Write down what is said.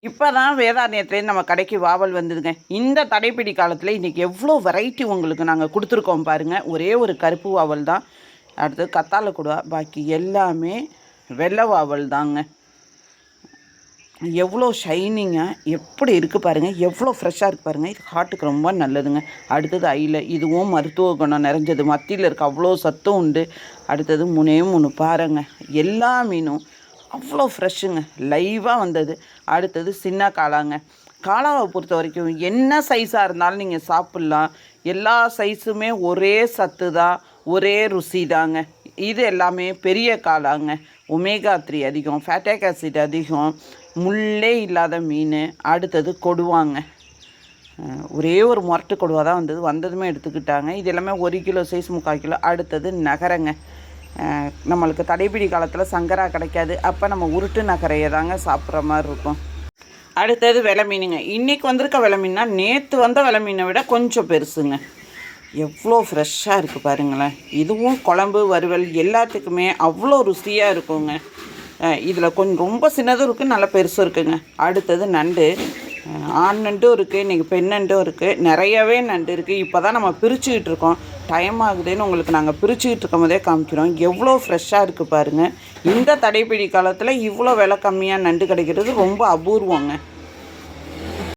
இப்போ தான் வேதாரண்யத்துலேருந்து நம்ம கடைக்கு வாவல் வந்ததுங்க. இந்த தடைப்பிடி காலத்தில் இன்றைக்கி எவ்வளோ வெரைட்டி உங்களுக்கு நாங்கள் கொடுத்துருக்கோம் பாருங்கள். ஒரே ஒரு கருப்பு வாவல் தான், அடுத்தது கத்தாழை கொடுவா, பாக்கி எல்லாமே வெள்ளை வாவல் தாங்க. எவ்வளோ ஷைனிங்காக எப்படி இருக்குது பாருங்கள், எவ்வளோ ஃப்ரெஷ்ஷாக இருக்குது பாருங்கள். இது ஹார்ட்டுக்கு ரொம்ப நல்லதுங்க. அடுத்தது ஐல, இதுவும் மருத்துவ குணம் நிறைஞ்சது, மத்தியில் இருக்க அவ்வளோ சத்தும் உண்டு. அடுத்தது 3 பாருங்கள், எல்லா மீனும் அவ்வளோ ஃப்ரெஷ்ஷுங்க, லைவாக வந்தது. அடுத்தது சின்ன காளாங்க. காளாவை பொறுத்த வரைக்கும் என்ன சைஸாக இருந்தாலும் நீங்கள் சாப்பிட்லாம். எல்லா சைஸுமே ஒரே சத்து தான், ஒரே ருசி தாங்க. இது எல்லாமே பெரிய காளாங்க. ஒமேகா 3 அதிகம், ஃபேட்டிக் ஆசிட் அதிகம், முள்ளே இல்லாத மீன். அடுத்தது கொடுவாங்க. ஒரே ஒரு முரட்டு கொடுவா தான் வந்ததுமே எடுத்துக்கிட்டாங்க. இது எல்லாமே 1 கிலோ சைஸ், 3/4 கிலோ. அடுத்தது நகரங்க. நம்மளுக்கு தடைப்பிடி காலத்தில் சங்கரா கிடைக்காது, அப்போ நம்ம உருட்டு நகரையை தாங்க சாப்பிட்ற மாதிரி இருக்கும். அடுத்தது வெலை மீனுங்க. இன்றைக்கி வந்திருக்க வெலை மீன்னா நேற்று வந்த வெலை மீனை விட கொஞ்சம் பெருசுங்க. எவ்வளோ ஃப்ரெஷ்ஷாக இருக்குது பாருங்களேன். இதுவும் குழம்பு வறுவல் எல்லாத்துக்குமே அவ்வளோ ருசியாக இருக்குங்க. இதில் கொஞ்சம் ரொம்ப சின்னதும் இருக்குது, நல்ல பெருசும் இருக்குங்க. அடுத்தது நண்டு. ஆண் நண்டும் இருக்குது, இன்றைக்கி பெண் நண்டும் இருக்குது, நிறையவே நண்டு இருக்குது. இப்போ தான் நம்ம பிரிச்சுக்கிட்டு இருக்கோம், டைம் ஆகுதுன்னு உங்களுக்கு நாங்கள் பிரிச்சுக்கிட்டு இருக்கும் போதே காமிக்கிறோம். எவ்வளோ ஃப்ரெஷ்ஷாக இருக்குது பாருங்கள். இந்த தடைப்பிடி காலத்தில் இவ்வளோ விலை கம்மியாக நண்டு கிடைக்கிறது ரொம்ப அபூர்வங்க.